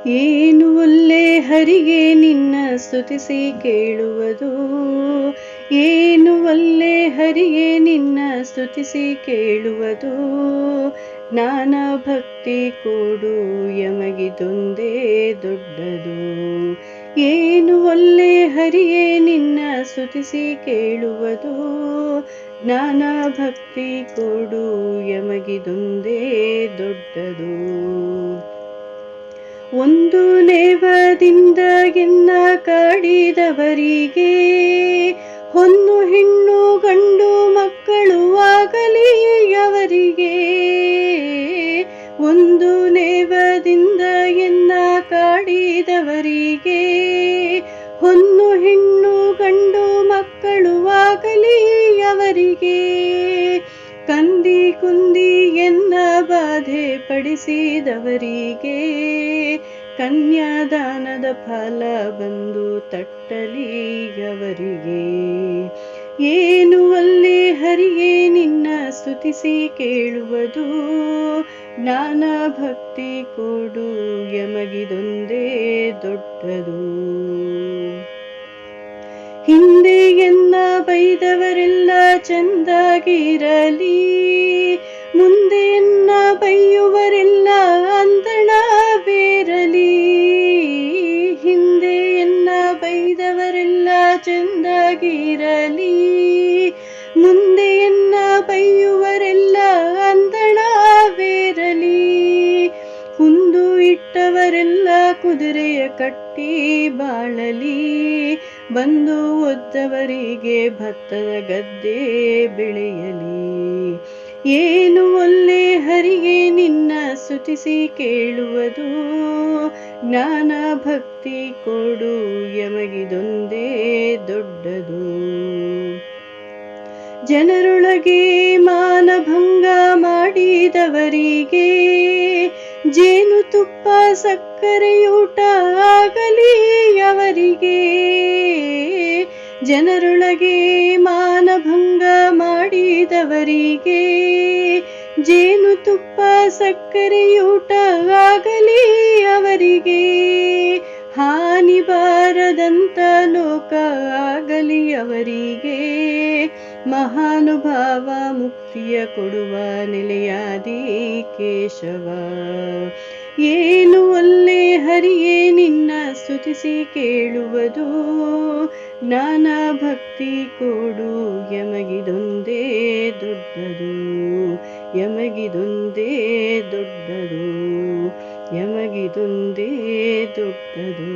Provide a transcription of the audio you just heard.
ಏನು ಒಲ್ಲೆ ಹರಿಗೆ ನಿನ್ನ ಸ್ತುತಿಸಿ ಕೇಳುವುದು, ಏನು ಒಲ್ಲೆ ಹರಿಗೆ ನಿನ್ನ ಸ್ತುತಿಸಿ ಕೇಳುವುದು. ಜ್ಞಾನ ಭಕ್ತಿ ಕೊಡು ಯಮಗಿದೊಂದೇ ದೊಡ್ಡದು. ಏನು ಒಲ್ಲೆ ಹರಿಗೆ ನಿನ್ನ ಸ್ತುತಿಸಿ ಕೇಳುವುದು, ಜ್ಞಾನ ಭಕ್ತಿ ಕೊಡು ಯಮಗಿದೊಂದೇ ದೊಡ್ಡದು. ಒಂದು ನೇವದಿಂದ ಎನ್ನ ಕಾಡಿದವರಿಗೆ, ಹೊನ್ನು ಹೆಣ್ಣು ಗಂಡು ಮಕ್ಕಳು ಆಗಲಿ ಅವರಿಗೆ. ಒಂದು ನೇವದಿಂದ ಎನ್ನ ಕಾಡಿದವರಿಗೆ, ಹೊನ್ನು ಹೆಣ್ಣು ಗಂಡು ಮಕ್ಕಳು ಆಗಲಿ ಅವರಿಗೆ. ಕಂದಿ ಕುಂದಿ ಎನ್ನ ಬಾಧೆ ಪಡಿಸಿದವರಿಗೆ, ಕನ್ಯಾದಾನದ ಫಲ ಬಂದು ತಟ್ಟಲಿ ಅವರಿಗೆ. ಏನು ಒಲ್ಲೆ ಹರಿಗೆ ನಿನ್ನ ಸ್ತುತಿಸಿ ಕೇಳುವುದು, ಜ್ಞಾನ ಭಕ್ತಿ ಕೊಡು ಯಮಗಿದೊಂದೇ ದೊಡ್ಡದು. ಹಿಂದೆ ಎನ್ನ ಬೈದವರೆಲ್ಲ ಚಂದಾಗಿರಲಿ, ಮುಂದೆ ಎನ್ನ ಬೈಯುವರೆಲ್ಲ ಅಂದಣವೇರಲಿ. ಹಿಂದೆ ಎನ್ನ ಬೈದವರೆಲ್ಲ ಚಂದಾಗಿರಲಿ, ಮುಂದೆ ಎನ್ನ ಬೈಯುವರೆಲ್ಲ ಅಂದಣವೇರಲಿ. ಕುಂದು ಇಟ್ಟವರೆಲ್ಲ ಕುದುರೆಯ ಕಟ್ಟಿ ಬಾಳಲಿ, ಬಂದು ಒದ್ದವರಿಗೆ ಭತ್ತದ ಗದ್ದೆ ಬೆಳೆಯಲಿ. ಏನು ಒಲ್ಲೆ ಹರಿಗೆ ನಿನ್ನ ಸ್ತುತಿಸಿ ಕೇಳುವುದು, ಜ್ಞಾನ ಭಕ್ತಿ ಕೊಡು ಯಮಗಿದೊಂದೇ ದೊಡ್ಡದು. ಜನರೊಳಗೆ ಮಾನಭಂಗ ಮಾಡಿದವರಿಗೆ, ಜೇನುತುಪ್ಪ ಸಕ್ಕರೆಯೂಟ ಆಗಲಿ ಅವರಿಗೆ. ಜನರೊಳಗೆ ಮಾನಭಂಗ ಮಾಡಿದವರಿಗೆ, ಜೇನುತುಪ್ಪ ಸಕ್ಕರೆಯೂಟ ಆಗಲಿ ಅವರಿಗೆ. ಹಾನಿ ಬಾರದಂತ ಲೋಕ ಆಗಲಿ ಅವರಿಗೆ, ಮಹಾನುಭಾವ ಮುಕ್ತಿಯ ಕೊಡುವ ನೆಲೆಯಾದಿ ಕೇಶವ. ಏನು ಒಲ್ಲೆ ಹರಿಯೇ ನಿನ್ನ ಸ್ತುತಿಸಿ ಕೇಳುವುದು, ಜ್ಞಾನ ಭಕ್ತಿ ಕೊಡು ಯಮಗಿದೊಂದೇ ದೊಡ್ಡದು. ಯಮಗಿದೊಂದೇ ದೊಡ್ಡದು, ಯಮಗಿದೊಂದೇ ದೊಡ್ಡದು.